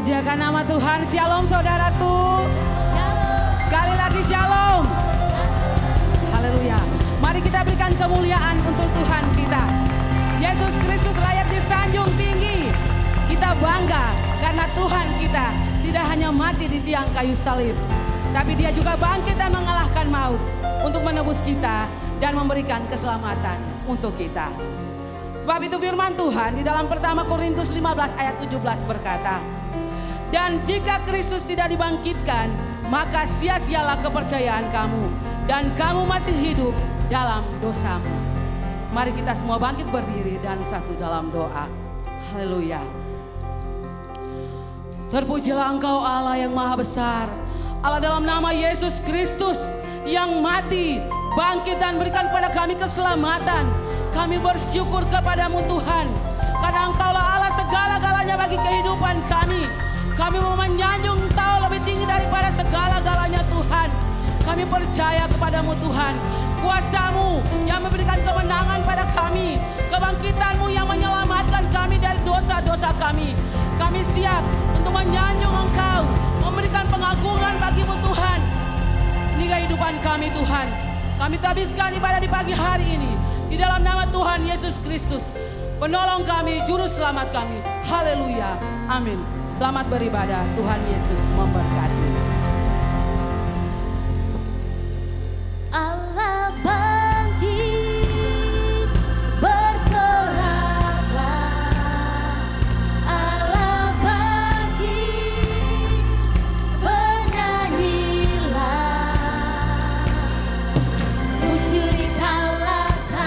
Pujakan nama Tuhan. Shalom saudaraku. Sekali lagi shalom. Haleluya. Mari kita berikan kemuliaan untuk Tuhan kita. Yesus Kristus layak disanjung tinggi. Kita bangga karena Tuhan kita tidak hanya mati di tiang kayu salib, tapi Dia juga bangkit dan mengalahkan maut untuk menebus kita dan memberikan keselamatan untuk kita. Sebab itu firman Tuhan di dalam pertama Korintus 15 ayat 17 berkata, dan jika Kristus tidak dibangkitkan, maka sia-sialah kepercayaan kamu dan kamu masih hidup dalam dosamu. Mari kita semua bangkit berdiri dan satu dalam doa. Haleluya. Terpujilah Engkau Allah yang maha besar, Allah dalam nama Yesus Kristus yang mati, bangkit dan berikan kepada kami keselamatan. Kami bersyukur kepadamu Tuhan, karena Engkaulah Allah segala-galanya bagi kehidupan kami. Kami mau menyanjung Engkau lebih tinggi daripada segala-galanya Tuhan. Kami percaya kepadamu Tuhan, kuasa-Mu yang memberikan kemenangan pada kami, kebangkitan-Mu yang menyelamatkan kami dari dosa-dosa kami. Kami siap untuk menyanjung Engkau, memberikan pengagungan bagi-Mu Tuhan. Ini kehidupan kami Tuhan. Kami tabiskan ibadah di pagi hari ini di dalam nama Tuhan Yesus Kristus, penolong kami, juru selamat kami. Haleluya. Amin. Selamat beribadah. Tuhan Yesus memberkati. Allah bangkit, bersoraklah. Allah bangkit, bernyanyilah. Musuh dikalahkan,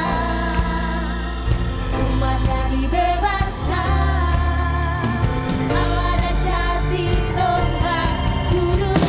umatnya dibebaskan. Allah dahsyat di tempat duduk.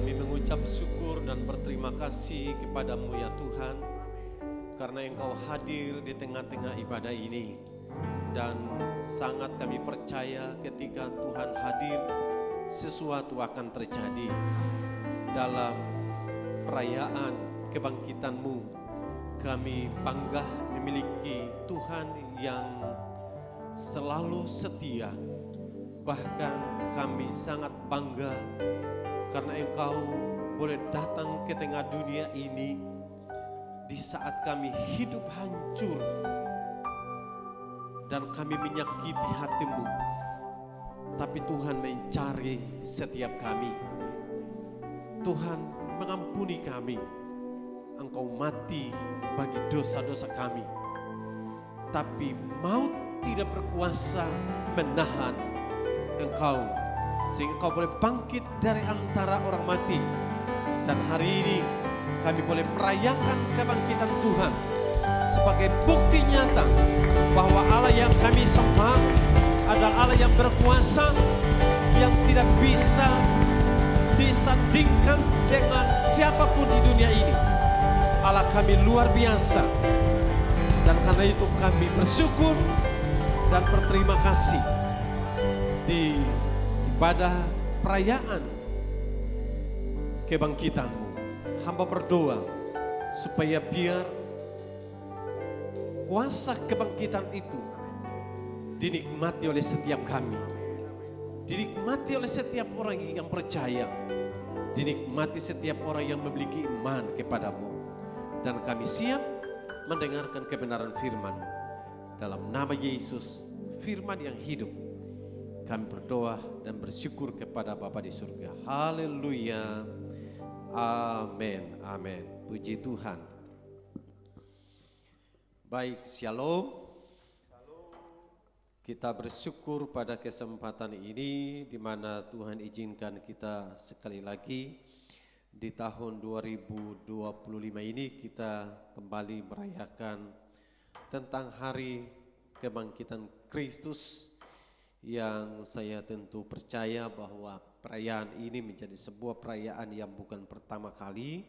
Kami mengucap syukur dan berterima kasih kepadamu ya Tuhan, karena Engkau hadir di tengah-tengah ibadah ini. Dan sangat kami percaya ketika Tuhan hadir, sesuatu akan terjadi dalam perayaan kebangkitan-Mu. Kami bangga memiliki Tuhan yang selalu setia. Bahkan kami sangat bangga karena Engkau boleh datang ke tengah dunia ini di saat kami hidup hancur dan kami menyakiti hati-Mu. Tapi Tuhan mencari setiap kami. Tuhan mengampuni kami. Engkau mati bagi dosa-dosa kami. Tapi maut tidak berkuasa menahan Engkau, sehingga Engkau boleh bangkit dari antara orang mati. Dan hari ini kami boleh merayakan kebangkitan Tuhan sebagai bukti nyata bahwa Allah yang kami sembah adalah Allah yang berkuasa, yang tidak bisa disandingkan dengan siapapun di dunia ini. Allah kami luar biasa, dan karena itu kami bersyukur dan berterima kasih di ibadah perayaan kebangkitan-Mu. Hamba berdoa supaya biar kuasa kebangkitan itu dinikmati oleh setiap kami, dinikmati oleh setiap orang yang percaya, dinikmati setiap orang yang memiliki iman kepada-Mu. Dan kami siap mendengarkan kebenaran firman. Dalam nama Yesus, firman yang hidup, kami berdoa dan bersyukur kepada Bapa di surga. Haleluya. Amin. Amin. Puji Tuhan. Baik, shalom. Kita bersyukur pada kesempatan ini di mana Tuhan izinkan kita sekali lagi di tahun 2025 ini kita kembali merayakan tentang hari kebangkitan Kristus, yang saya tentu percaya bahwa perayaan ini menjadi sebuah perayaan yang bukan pertama kali,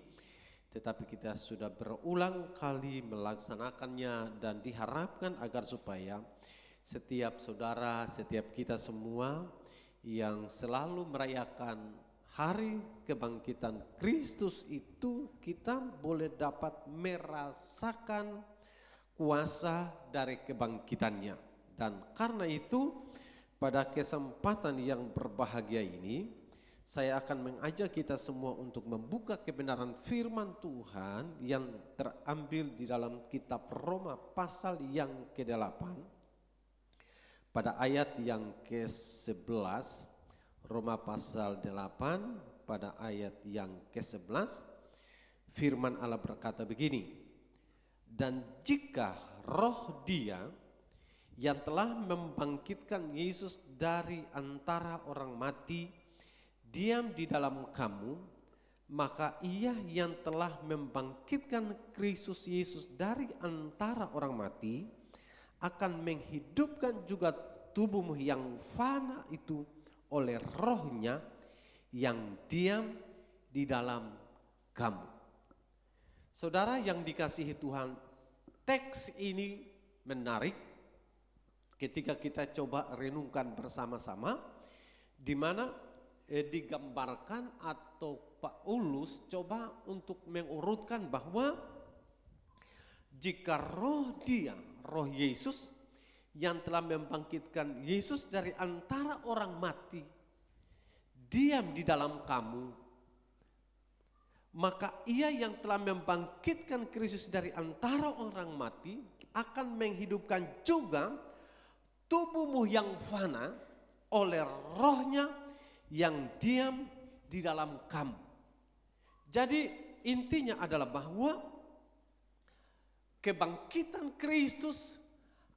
tetapi kita sudah berulang kali melaksanakannya, dan diharapkan agar supaya setiap saudara, setiap kita semua yang selalu merayakan hari kebangkitan Kristus itu, kita boleh dapat merasakan kuasa dari kebangkitannya. Dan karena itu pada kesempatan yang berbahagia ini, saya akan mengajak kita semua untuk membuka kebenaran firman Tuhan yang terambil di dalam kitab Roma pasal yang ke-8 pada ayat yang ke-11. Roma pasal 8 pada ayat yang ke-11, firman Allah berkata begini, dan jika roh Dia yang telah membangkitkan Yesus dari antara orang mati diam di dalam kamu, maka Ia yang telah membangkitkan Kristus Yesus dari antara orang mati akan menghidupkan juga tubuhmu yang fana itu oleh rohnya yang diam di dalam kamu. Saudara yang dikasihi Tuhan, teks ini menarik ketika kita coba renungkan bersama-sama, di mana digambarkan atau Paulus coba untuk mengurutkan bahwa jika roh Dia, roh Yesus yang telah membangkitkan Yesus dari antara orang mati diam di dalam kamu, maka Ia yang telah membangkitkan Kristus dari antara orang mati akan menghidupkan juga tubuhmu yang fana oleh rohnya yang diam di dalam kamu. Jadi intinya adalah bahwa kebangkitan Kristus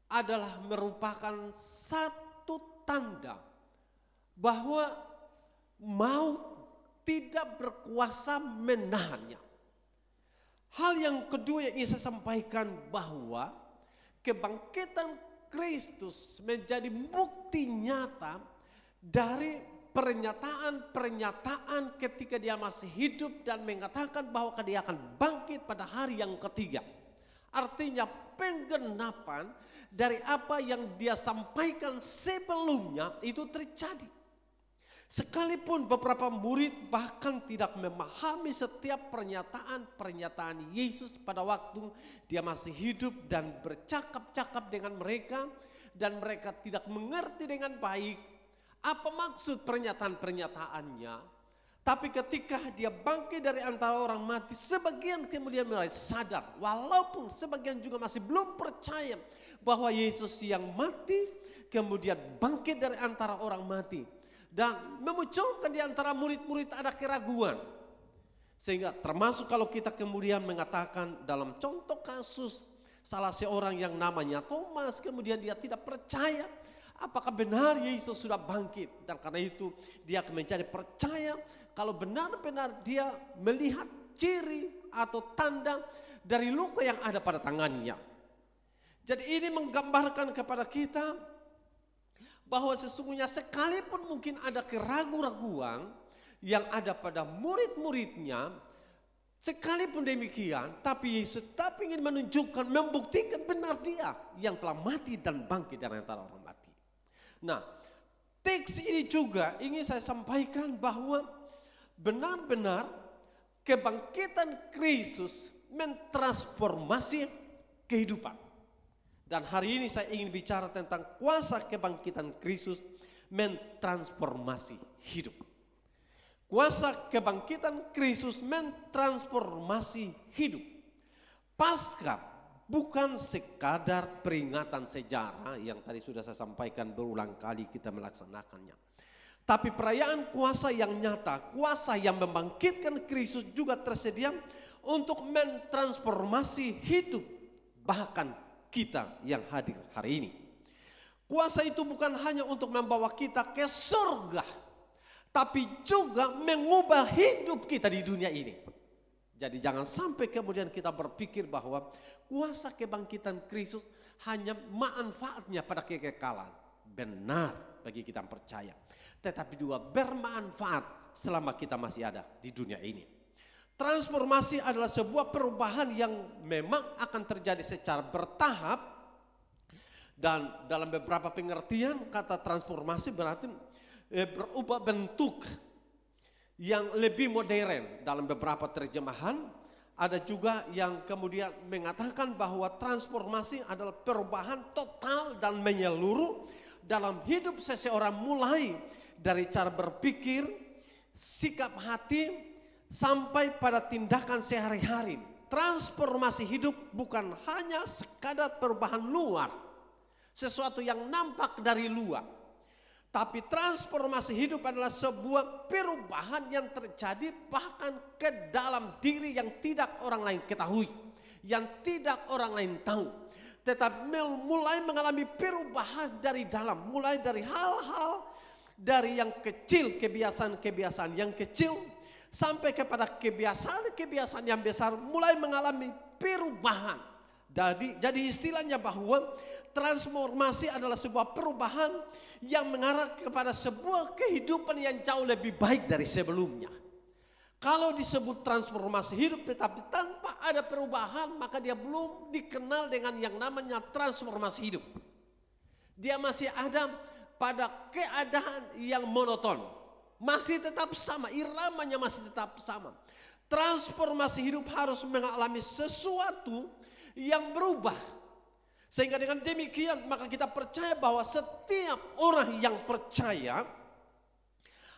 adalah merupakan satu tanda bahwa maut tidak berkuasa menahannya. Hal yang kedua yang ingin saya sampaikan bahwa kebangkitan Kristus menjadi bukti nyata dari pernyataan ketika dia masih hidup dan mengatakan bahwa dia akan bangkit pada hari yang ketiga. Artinya penggenapan dari apa yang dia sampaikan sebelumnya itu terjadi. Sekalipun beberapa murid bahkan tidak memahami setiap pernyataan Yesus pada waktu dia masih hidup dan bercakap-cakap dengan mereka, dan mereka tidak mengerti dengan baik apa maksud pernyataan-pernyataannya. Tapi ketika dia bangkit dari antara orang mati, sebagian kemudian mulai sadar, walaupun sebagian juga masih belum percaya bahwa Yesus yang mati kemudian bangkit dari antara orang mati. Dan memunculkan di antara murid-murid ada keraguan. Sehingga termasuk kalau kita kemudian mengatakan dalam contoh kasus salah seorang yang namanya Thomas, kemudian dia tidak percaya apakah benar Yesus sudah bangkit. Dan karena itu dia akan mencari percaya kalau benar-benar dia melihat ciri atau tanda dari luka yang ada pada tangannya. Jadi ini menggambarkan kepada kita bahwa sesungguhnya sekalipun mungkin ada keraguan-raguan yang ada pada murid-muridnya, sekalipun demikian, tapi Yesus tetap ingin menunjukkan, membuktikan benar dia yang telah mati dan bangkit dari antara orang mati. Nah, teks ini juga ingin saya sampaikan bahwa benar-benar kebangkitan Kristus mentransformasi kehidupan. Dan hari ini saya ingin bicara tentang kuasa kebangkitan Kristus mentransformasi hidup. Kuasa kebangkitan Kristus mentransformasi hidup. Paskah bukan sekadar peringatan sejarah yang tadi sudah saya sampaikan berulang kali kita melaksanakannya. Tapi perayaan kuasa yang nyata, kuasa yang membangkitkan Kristus juga tersedia untuk mentransformasi hidup bahkan kita yang hadir hari ini. Kuasa itu bukan hanya untuk membawa kita ke surga, tapi juga mengubah hidup kita di dunia ini. Jadi jangan sampai kemudian kita berpikir bahwa kuasa kebangkitan Kristus hanya manfaatnya pada kekekalan. Benar bagi kita yang percaya, tetapi juga bermanfaat selama kita masih ada di dunia ini. Transformasi adalah sebuah perubahan yang memang akan terjadi secara bertahap, dan dalam beberapa pengertian kata transformasi berarti berubah bentuk yang lebih modern. Dalam beberapa terjemahan ada juga yang kemudian mengatakan bahwa transformasi adalah perubahan total dan menyeluruh dalam hidup seseorang, mulai dari cara berpikir, sikap hati, sampai pada tindakan sehari-hari. Transformasi hidup bukan hanya sekadar perubahan luar, sesuatu yang nampak dari luar. Tapi transformasi hidup adalah sebuah perubahan yang terjadi bahkan ke dalam diri yang tidak orang lain ketahui, yang tidak orang lain tahu. Tetapi mulai mengalami perubahan dari dalam, mulai dari hal-hal dari yang kecil, kebiasaan-kebiasaan yang kecil, sampai kepada kebiasaan-kebiasaan yang besar, mulai mengalami perubahan. Jadi istilahnya bahwa transformasi adalah sebuah perubahan yang mengarah kepada sebuah kehidupan yang jauh lebih baik dari sebelumnya. Kalau disebut transformasi hidup tetapi tanpa ada perubahan, maka dia belum dikenal dengan yang namanya transformasi hidup. Dia masih ada pada keadaan yang monoton. Masih tetap sama, iramanya masih tetap sama. Transformasi hidup harus mengalami sesuatu yang berubah. Sehingga dengan demikian maka kita percaya bahwa setiap orang yang percaya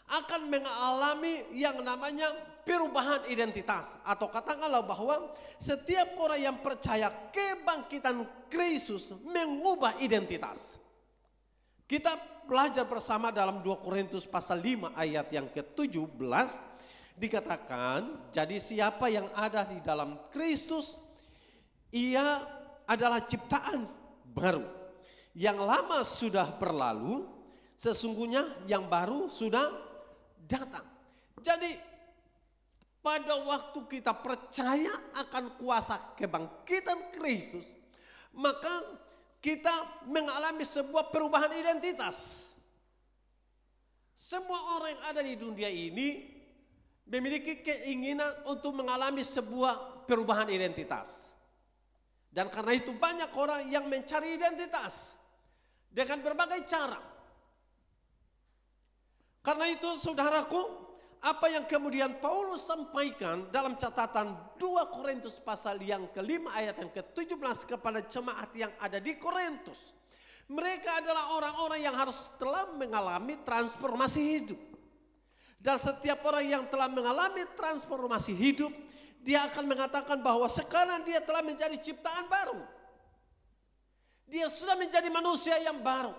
akan mengalami yang namanya perubahan identitas. Atau katakanlah bahwa setiap orang yang percaya kebangkitan Kristus mengubah identitas. Kita belajar bersama dalam 2 Korintus pasal 5 ayat yang ke-17 dikatakan, jadi siapa yang ada di dalam Kristus, ia adalah ciptaan baru. Yang lama sudah berlalu, sesungguhnya yang baru sudah datang. Jadi pada waktu kita percaya akan kuasa kebangkitan Kristus, maka kita mengalami sebuah perubahan identitas. Semua orang yang ada di dunia ini memiliki keinginan untuk mengalami sebuah perubahan identitas. Dan karena itu banyak orang yang mencari identitas dengan berbagai cara. Karena itu saudaraku, apa yang kemudian Paulus sampaikan dalam catatan 2 Korintus pasal yang ke-5 ayat yang ke-17 kepada jemaat yang ada di Korintus. Mereka adalah orang-orang yang harus telah mengalami transformasi hidup. Dan setiap orang yang telah mengalami transformasi hidup, dia akan mengatakan bahwa sekarang dia telah menjadi ciptaan baru. Dia sudah menjadi manusia yang baru.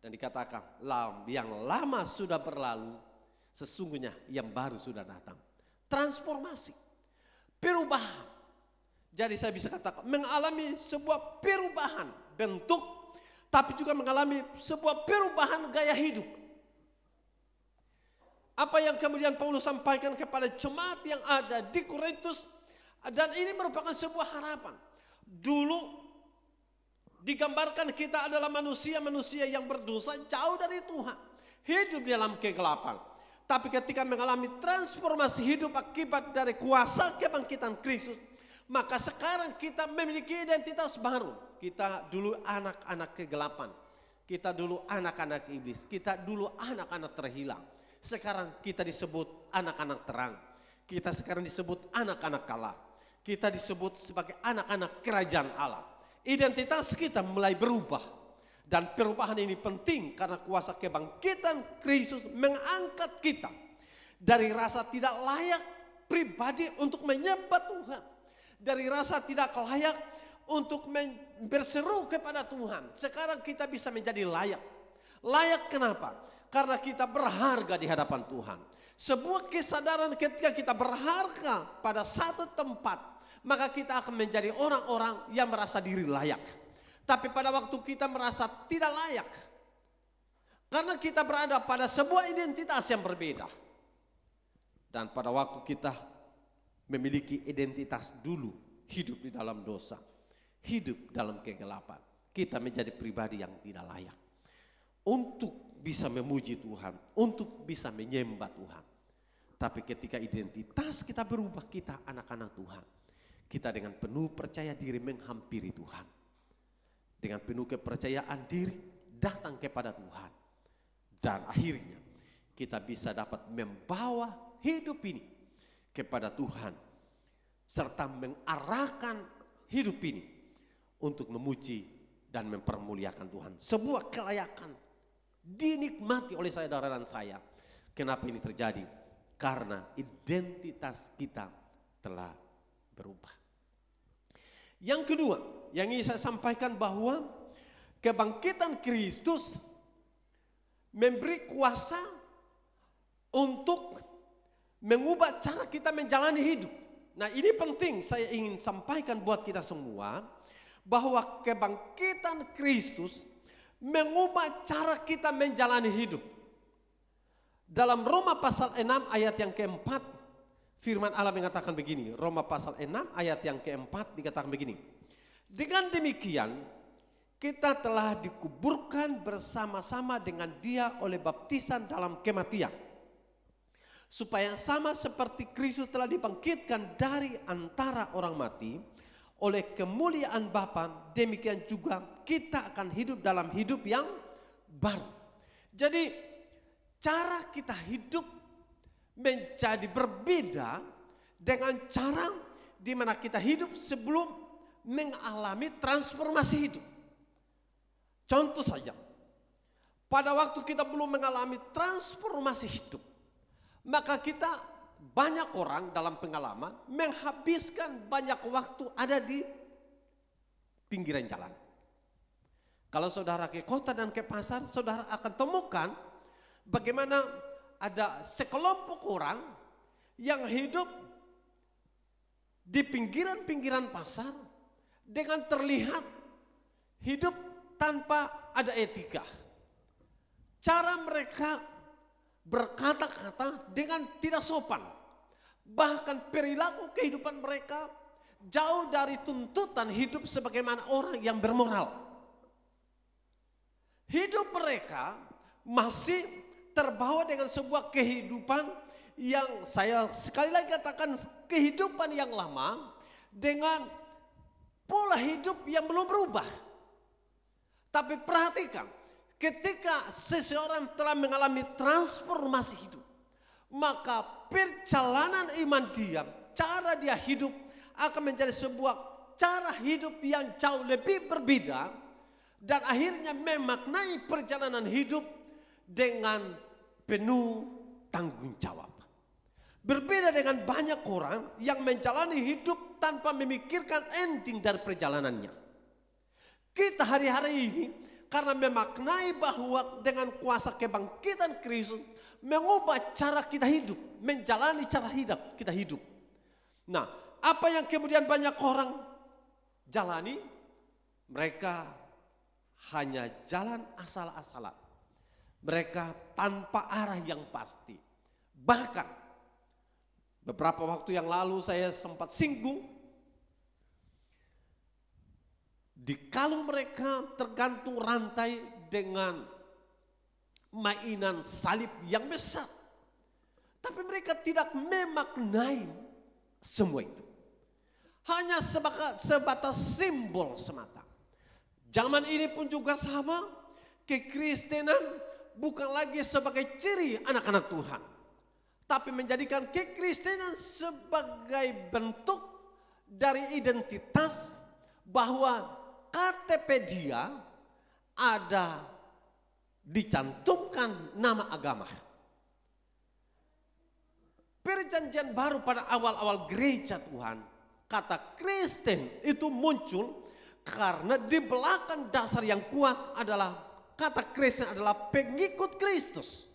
Dan dikatakan, yang lama sudah berlalu, sesungguhnya yang baru sudah datang. Transformasi, perubahan. Jadi saya bisa katakan mengalami sebuah perubahan bentuk, tapi juga mengalami sebuah perubahan gaya hidup. Apa yang kemudian Paulus sampaikan kepada jemaat yang ada di Korintus, dan ini merupakan sebuah harapan. Dulu digambarkan kita adalah manusia-manusia yang berdosa jauh dari Tuhan, hidup dalam kegelapan. Tapi ketika mengalami transformasi hidup akibat dari kuasa kebangkitan Kristus, maka sekarang kita memiliki identitas baru. Kita dulu anak-anak kegelapan, kita dulu anak-anak iblis, kita dulu anak-anak terhilang. Sekarang kita disebut anak-anak terang. Kita sekarang disebut anak-anak Allah. Kita disebut sebagai anak-anak kerajaan Allah. Identitas kita mulai berubah. Dan perubahan ini penting karena kuasa kebangkitan Kristus mengangkat kita dari rasa tidak layak pribadi untuk menyembah Tuhan. Dari rasa tidak layak untuk berseru kepada Tuhan. Sekarang kita bisa menjadi layak. Layak kenapa? Karena kita berharga di hadapan Tuhan. Sebuah kesadaran ketika kita berharga pada satu tempat, maka kita akan menjadi orang-orang yang merasa diri layak. Tapi pada waktu kita merasa tidak layak, karena kita berada pada sebuah identitas yang berbeda. Dan pada waktu kita memiliki identitas dulu, hidup di dalam dosa, hidup dalam kegelapan, kita menjadi pribadi yang tidak layak untuk bisa memuji Tuhan, untuk bisa menyembah Tuhan. Tapi ketika identitas kita berubah, kita anak-anak Tuhan, kita dengan penuh percaya diri menghampiri Tuhan. Dengan penuh kepercayaan diri datang kepada Tuhan. Dan akhirnya kita bisa dapat membawa hidup ini kepada Tuhan, serta mengarahkan hidup ini untuk memuji dan mempermuliakan Tuhan. Sebuah kelayakan dinikmati oleh saudara dan saya. Kenapa ini terjadi? Karena identitas kita telah berubah. Yang kedua, yang ingin saya sampaikan bahwa kebangkitan Kristus memberi kuasa untuk mengubah cara kita menjalani hidup. Nah, ini penting saya ingin sampaikan buat kita semua, bahwa kebangkitan Kristus mengubah cara kita menjalani hidup. Dalam Roma pasal 6 ayat yang keempat, firman Allah mengatakan begini. Roma pasal 6 ayat yang keempat dikatakan begini. Dengan demikian, kita telah dikuburkan bersama-sama dengan Dia oleh baptisan dalam kematian, supaya sama seperti Kristus telah dibangkitkan dari antara orang mati oleh kemuliaan Bapa, demikian juga kita akan hidup dalam hidup yang baru. Jadi cara kita hidup menjadi berbeda dengan cara di mana kita hidup sebelum mengalami transformasi hidup. Contoh saja, pada waktu kita belum mengalami transformasi hidup, maka kita banyak orang dalam pengalaman menghabiskan banyak waktu ada di pinggiran jalan. Kalau saudara ke kota dan ke pasar, saudara akan temukan bagaimana ada sekelompok orang yang hidup di pinggiran-pinggiran pasar dengan terlihat hidup tanpa ada etika. Cara mereka berkata-kata dengan tidak sopan. Bahkan perilaku kehidupan mereka jauh dari tuntutan hidup sebagaimana orang yang bermoral. Hidup mereka masih terbawa dengan sebuah kehidupan yang saya sekali lagi katakan kehidupan yang lama dengan pola hidup yang belum berubah. Tapi perhatikan, ketika seseorang telah mengalami transformasi hidup, maka perjalanan iman dia, cara dia hidup akan menjadi sebuah cara hidup yang jauh lebih berbeda dan akhirnya memaknai perjalanan hidup dengan penuh tanggung jawab. Berbeda dengan banyak orang yang menjalani hidup tanpa memikirkan ending dari perjalanannya. Kita hari-hari ini karena memaknai bahwa dengan kuasa kebangkitan Kristus mengubah cara kita hidup, menjalani cara hidup kita hidup. Nah, apa yang kemudian banyak orang jalani? Mereka hanya jalan asal-asalan. Mereka tanpa arah yang pasti. Bahkan beberapa waktu yang lalu saya sempat singgung, kalau mereka tergantung rantai dengan mainan salib yang besar, tapi mereka tidak memaknai semua itu. Hanya sebatas simbol semata. Zaman ini pun juga sama, kekristenan bukan lagi sebagai ciri anak-anak Tuhan, tapi menjadikan kekristenan sebagai bentuk dari identitas bahwa KTP dia ada dicantumkan nama agama. Perjanjian baru pada awal-awal gereja Tuhan, kata Kristen itu muncul karena di belakang dasar yang kuat adalah kata Kristen adalah pengikut Kristus.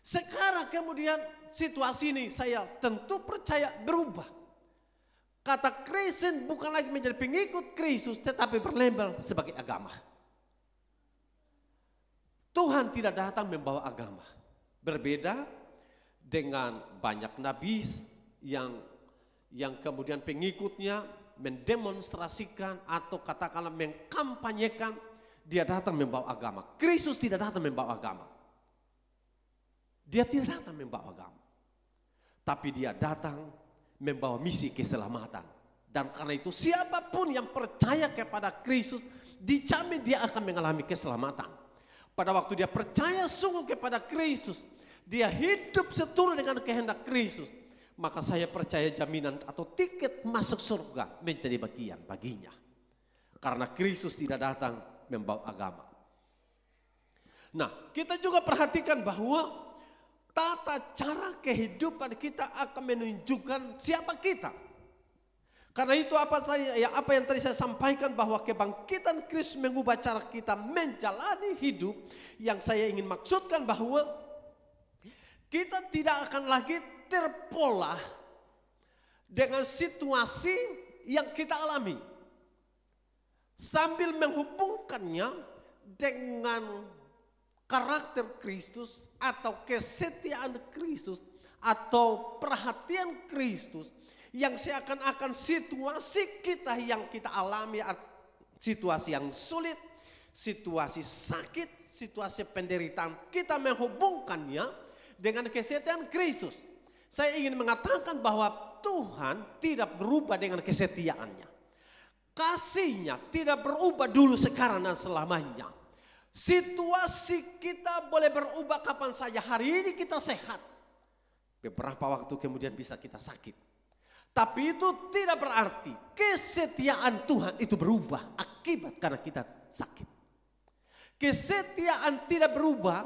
Sekarang kemudian situasi ini saya tentu percaya berubah. Kata Kristen bukan lagi menjadi pengikut Kristus tetapi berlabel sebagai agama. Tuhan tidak datang membawa agama. Berbeda dengan banyak nabi yang kemudian pengikutnya mendemonstrasikan atau katakanlah mengkampanyekan dia datang membawa agama. Kristus tidak datang membawa agama. Dia tidak datang membawa agama. Tapi dia datang membawa misi keselamatan. Dan karena itu siapapun yang percaya kepada Kristus dijamin dia akan mengalami keselamatan. Pada waktu dia percaya sungguh kepada Kristus, dia hidup seturut dengan kehendak Kristus, maka saya percaya jaminan atau tiket masuk surga menjadi bagian baginya. Karena Kristus tidak datang membawa agama. Nah, kita juga perhatikan bahwa tata cara kehidupan kita akan menunjukkan siapa kita. Karena itu apa yang tadi saya sampaikan bahwa kebangkitan Kristus mengubah cara kita menjalani hidup. Yang saya ingin maksudkan bahwa kita tidak akan lagi terpola dengan situasi yang kita alami. Sambil menghubungkannya dengan karakter Kristus atau kesetiaan Kristus atau perhatian Kristus yang seakan-akan situasi kita yang kita alami, situasi yang sulit, situasi sakit, situasi penderitaan, kita menghubungkannya dengan kesetiaan Kristus. Saya ingin mengatakan bahwa Tuhan tidak berubah dengan kesetiaannya. Kasihnya tidak berubah dulu, sekarang dan selamanya. Situasi kita boleh berubah kapan saja. Hari ini kita sehat, beberapa waktu kemudian bisa kita sakit. Tapi itu tidak berarti kesetiaan Tuhan itu berubah akibat karena kita sakit. Kesetiaan tidak berubah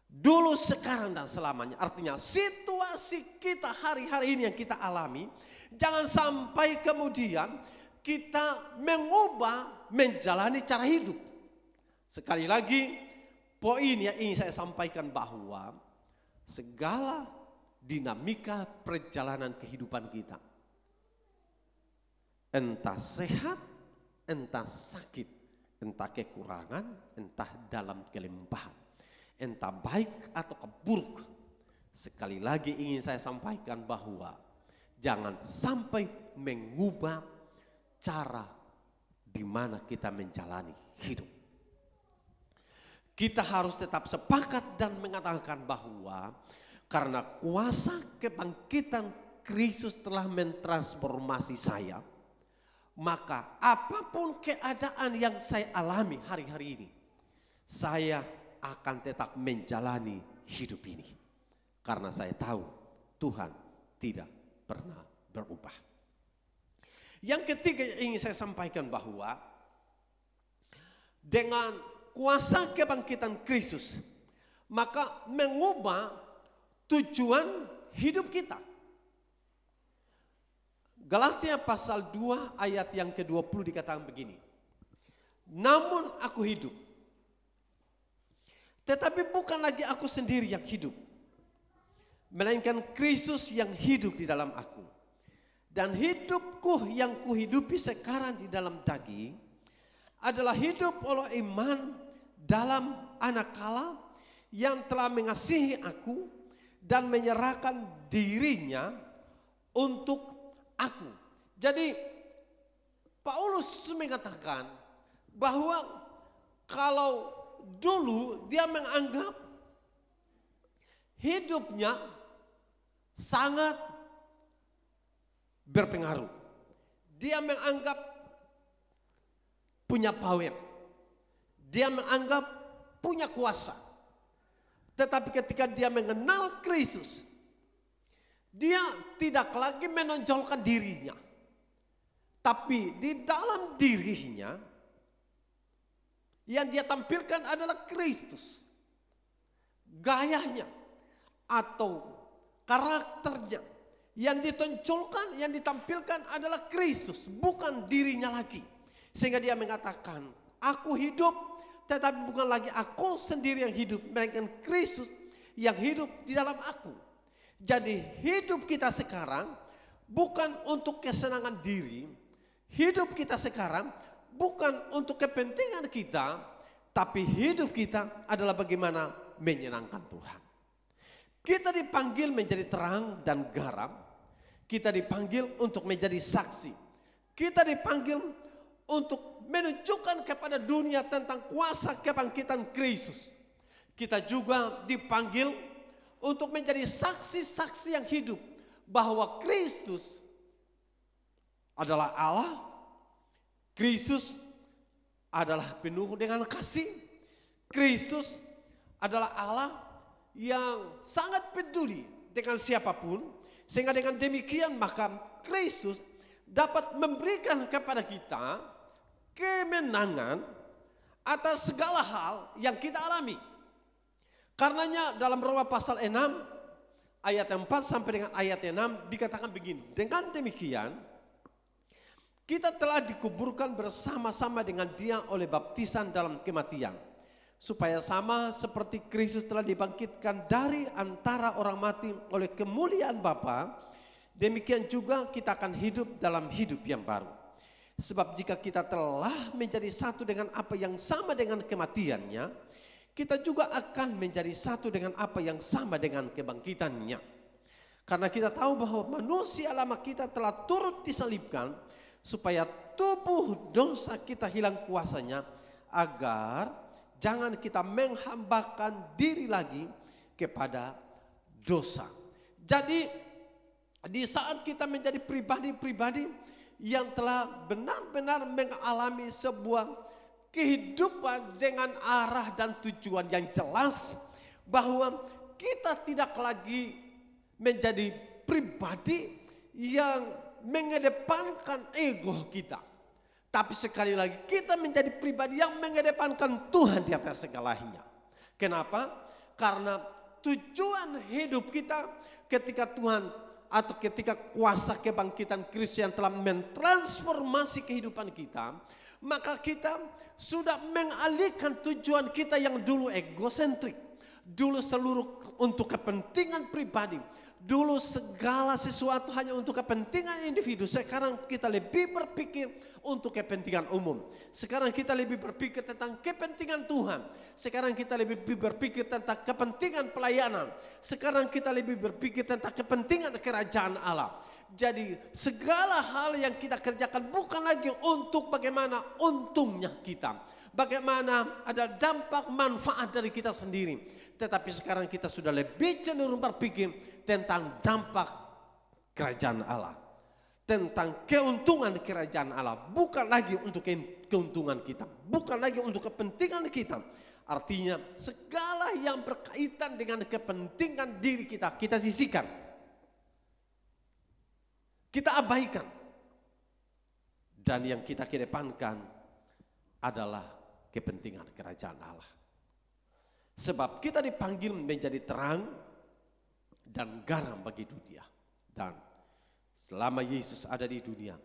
dulu, sekarang dan selamanya. Artinya situasi kita hari-hari ini yang kita alami, jangan sampai kemudian kita mengubah menjalani cara hidup. Sekali lagi, poin yang ingin saya sampaikan bahwa segala dinamika perjalanan kehidupan kita, entah sehat, entah sakit, entah kekurangan, entah dalam kelimpahan, entah baik atau buruk, sekali lagi ingin saya sampaikan bahwa jangan sampai mengubah cara di mana kita menjalani hidup. kita harus tetap sepakat dan mengatakan bahwa karena kuasa kebangkitan Kristus telah mentransformasi saya, maka apapun keadaan yang saya alami hari-hari ini, saya akan tetap menjalani hidup ini. Karena saya tahu Tuhan tidak pernah berubah. Yang ketiga yang ingin saya sampaikan bahwa dengan kuasa kebangkitan Kristus, maka mengubah tujuan hidup kita. Galatia pasal 2 ayat yang ke-20 dikatakan begini. Namun aku hidup, tetapi bukan lagi aku sendiri yang hidup, melainkan Kristus yang hidup di dalam aku. Dan hidupku yang kuhidupi sekarang di dalam daging adalah hidup oleh iman dalam Anak Allah yang telah mengasihi aku dan menyerahkan dirinya untuk aku. Jadi Paulus mengatakan bahwa kalau dulu dia menganggap hidupnya sangat berpengaruh. Dia menganggap punya power. Dia menganggap punya kuasa. Tetapi ketika dia mengenal Kristus, dia tidak lagi menonjolkan dirinya. Tapi di dalam dirinya yang dia tampilkan adalah Kristus. Gayanya atau karakternya yang ditonjolkan, yang ditampilkan adalah Kristus, bukan dirinya lagi. Sehingga dia mengatakan, aku hidup, tetapi bukan lagi aku sendiri yang hidup, melainkan Kristus yang hidup di dalam aku. Jadi hidup kita sekarang bukan untuk kesenangan diri, hidup kita sekarang bukan untuk kepentingan kita, tapi hidup kita adalah bagaimana menyenangkan Tuhan. Kita dipanggil menjadi terang dan garam, kita dipanggil untuk menjadi saksi, kita dipanggil untuk menunjukkan kepada dunia tentang kuasa kebangkitan Kristus. Kita juga dipanggil untuk menjadi saksi-saksi yang hidup bahwa Kristus adalah Allah, Kristus adalah penuh dengan kasih, Kristus adalah Allah yang sangat peduli dengan siapapun, sehingga dengan demikian maka Kristus dapat memberikan kepada kita kemenangan atas segala hal yang kita alami. Karenanya dalam Roma pasal 6 ayat 4 sampai dengan ayat 6 dikatakan begini. Dengan demikian kita telah dikuburkan bersama-sama dengan Dia oleh baptisan dalam kematian, supaya sama seperti Kristus telah dibangkitkan dari antara orang mati oleh kemuliaan Bapa, demikian juga kita akan hidup dalam hidup yang baru. Sebab jika kita telah menjadi satu dengan apa yang sama dengan kematiannya, kita juga akan menjadi satu dengan apa yang sama dengan kebangkitannya. Karena kita tahu bahwa manusia lama kita telah turut disalibkan, supaya tubuh dosa kita hilang kuasanya, agar jangan kita menghambakan diri lagi kepada dosa. Jadi di saat kita menjadi pribadi-pribadi yang telah benar-benar mengalami sebuah kehidupan dengan arah dan tujuan yang jelas, bahwa kita tidak lagi menjadi pribadi yang mengedepankan ego kita, tapi sekali lagi kita menjadi pribadi yang mengedepankan Tuhan di atas segalanya. Kenapa? Karena tujuan hidup kita ketika Tuhan atau ketika kuasa kebangkitan Kristus yang telah mentransformasi kehidupan kita, maka kita sudah mengalihkan tujuan kita yang dulu egosentrik, dulu seluruh untuk kepentingan pribadi, dulu segala sesuatu hanya untuk kepentingan individu. Sekarang kita lebih berpikir untuk kepentingan umum. Sekarang kita lebih berpikir tentang kepentingan Tuhan. Sekarang kita lebih berpikir tentang kepentingan pelayanan. Sekarang kita lebih berpikir tentang kepentingan kerajaan Allah. Jadi segala hal yang kita kerjakan bukan lagi untuk bagaimana untungnya kita, bagaimana ada dampak manfaat dari kita sendiri. Tetapi sekarang kita sudah lebih cenderung berpikir tentang dampak kerajaan Allah. Tentang keuntungan kerajaan Allah. Bukan lagi untuk keuntungan kita. Bukan lagi untuk kepentingan kita. Artinya segala yang berkaitan dengan kepentingan diri kita, kita sisihkan. Kita abaikan. Dan yang kita kedepankan adalah kepentingan kerajaan Allah. Sebab kita dipanggil menjadi terang dan garam bagi dunia. Dan selama Yesus ada di dunia,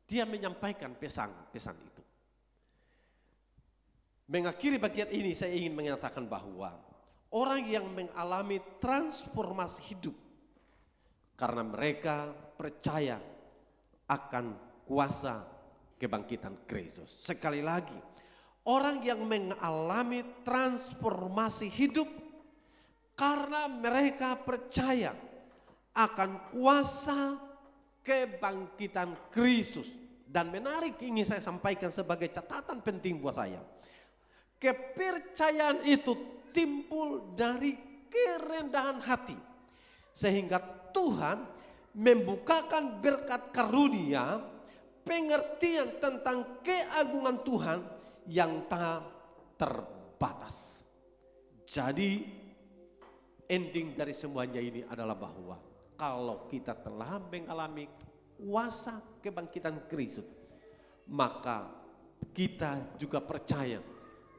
dia menyampaikan pesan-pesan itu. Mengakhiri bagian ini saya ingin menyatakan bahwa orang yang mengalami transformasi hidup karena mereka percaya akan kuasa kebangkitan Kristus. Sekali lagi, orang yang mengalami transformasi hidup karena mereka percaya akan kuasa kebangkitan Kristus. Dan menarik ingin saya sampaikan sebagai catatan penting buat saya. Kepercayaan itu timbul dari kerendahan hati. Sehingga Tuhan membukakan berkat karunia, pengertian tentang keagungan Tuhan yang tak terbatas. Jadi ending dari semuanya ini adalah bahwa kalau kita telah mengalami kuasa kebangkitan Kristus, maka kita juga percaya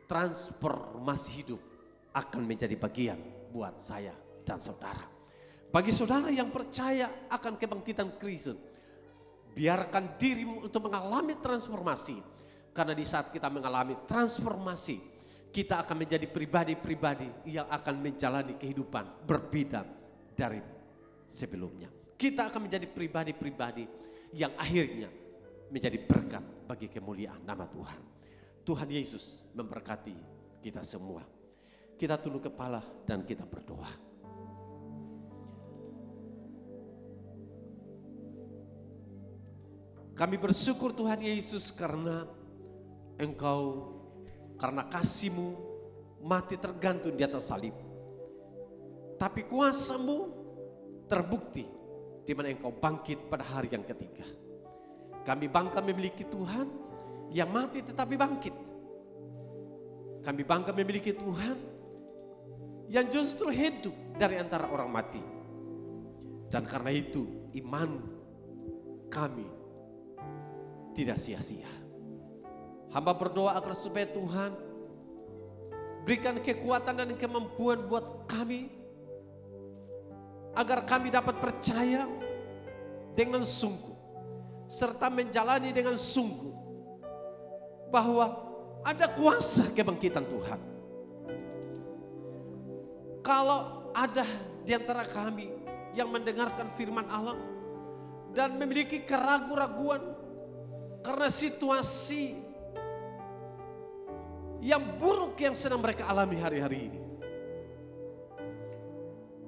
transformasi hidup akan menjadi bagian buat saya dan saudara. Bagi saudara yang percaya akan kebangkitan Kristus, biarkan dirimu untuk mengalami transformasi. Karena di saat kita mengalami transformasi, kita akan menjadi pribadi-pribadi yang akan menjalani kehidupan berbeda dari sebelumnya. Kita akan menjadi pribadi-pribadi yang akhirnya menjadi berkat bagi kemuliaan nama Tuhan. Tuhan Yesus memberkati kita semua. Kita tunduk kepala dan kita berdoa. Kami bersyukur Tuhan Yesus karena Engkau, karena kasih-Mu mati tergantung di atas salib. Tapi kuasa-Mu terbukti di mana Engkau bangkit pada hari yang ketiga. Kami bangga memiliki Tuhan yang mati tetapi bangkit. Kami bangga memiliki Tuhan yang justru hidup dari antara orang mati. Dan karena itu iman kami tidak sia-sia. Hamba berdoa agar supaya Tuhan berikan kekuatan dan kemampuan buat kami, agar kami dapat percaya dengan sungguh serta menjalani dengan sungguh bahwa ada kuasa kebangkitan Tuhan. Kalau ada di antara kami yang mendengarkan firman Allah dan memiliki keraguan-raguan karena situasi yang buruk yang sedang mereka alami hari-hari ini.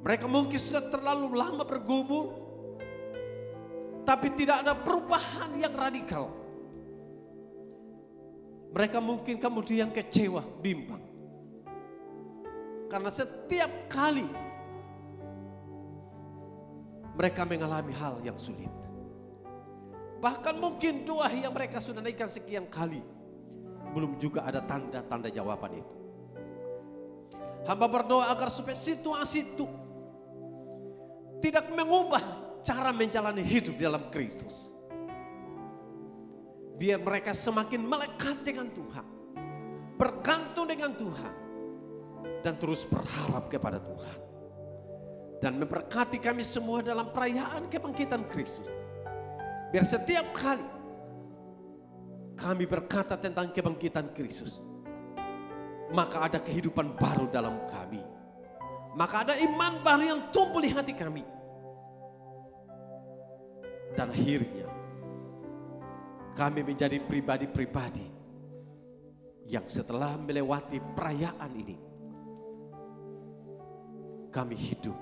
Mereka mungkin sudah terlalu lama bergumul, tapi tidak ada perubahan yang radikal. Mereka mungkin kemudian kecewa, bimbang. Karena setiap kali mereka mengalami hal yang sulit. Bahkan mungkin doa yang mereka sudah naikkan sekian kali, belum juga ada tanda-tanda jawaban itu. Hamba berdoa agar supaya situasi itu tidak mengubah cara menjalani hidup dalam Kristus. Biar mereka semakin melekat dengan Tuhan, bergantung dengan Tuhan, dan terus berharap kepada Tuhan. Dan memberkati kami semua dalam perayaan kebangkitan Kristus. Biar setiap kali kami berkata tentang kebangkitan Kristus, maka ada kehidupan baru dalam kami. Maka ada iman baru yang tumbuh di hati kami. Dan akhirnya kami menjadi pribadi-pribadi yang setelah melewati perayaan ini, kami hidup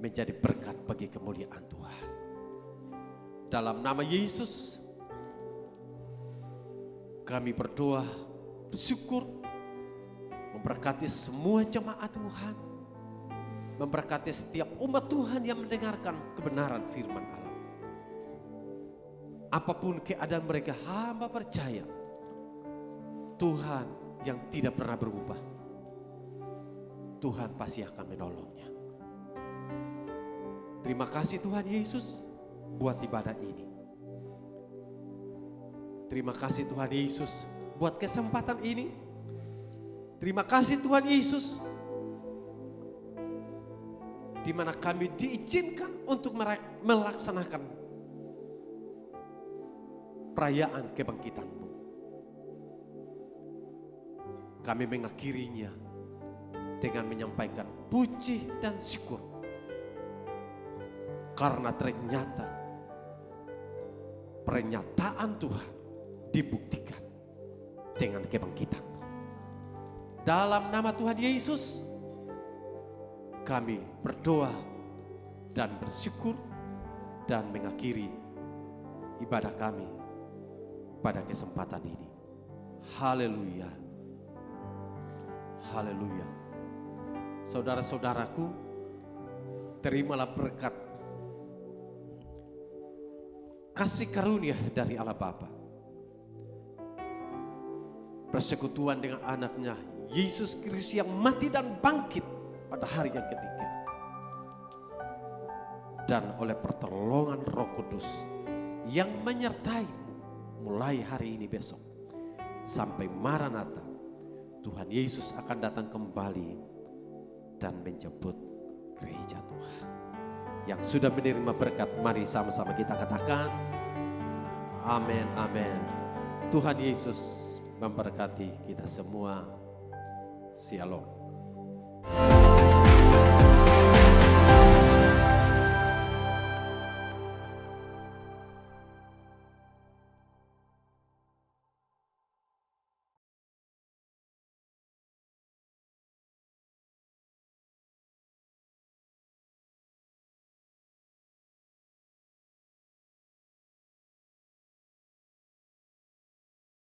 menjadi berkat bagi kemuliaan Tuhan. Dalam nama Yesus Kami berdoa, bersyukur, memberkati semua jemaat Tuhan, memberkati setiap umat Tuhan yang mendengarkan kebenaran firman Allah. Apapun keadaan mereka, hamba percaya Tuhan yang tidak pernah berubah, Tuhan pasti akan menolongnya. Terima kasih Tuhan Yesus buat ibadah ini. Terima kasih Tuhan Yesus buat kesempatan ini. Terima kasih Tuhan Yesus di mana kami diizinkan untuk melaksanakan perayaan kebangkitan-Mu. Kami mengakhirinya dengan menyampaikan puji dan syukur. Karena ternyata pernyataan Tuhan dibuktikan dengan kebangkitan-Mu. Dalam nama Tuhan Yesus, kami berdoa dan bersyukur dan mengakhiri ibadah kami pada kesempatan ini. Haleluya. Haleluya. Saudara-saudaraku, terimalah berkat kasih karunia dari Allah Bapa, persekutuan dengan anaknya Yesus Kristus yang mati dan bangkit pada hari yang ketiga, dan oleh pertolongan Roh Kudus yang menyertai mulai hari ini besok sampai Maranatha. Tuhan Yesus akan datang kembali dan menjemput gereja Tuhan. Yang sudah menerima berkat, mari sama-sama kita katakan amin, amin. Tuhan Yesus memberkati kita semua. Shalom.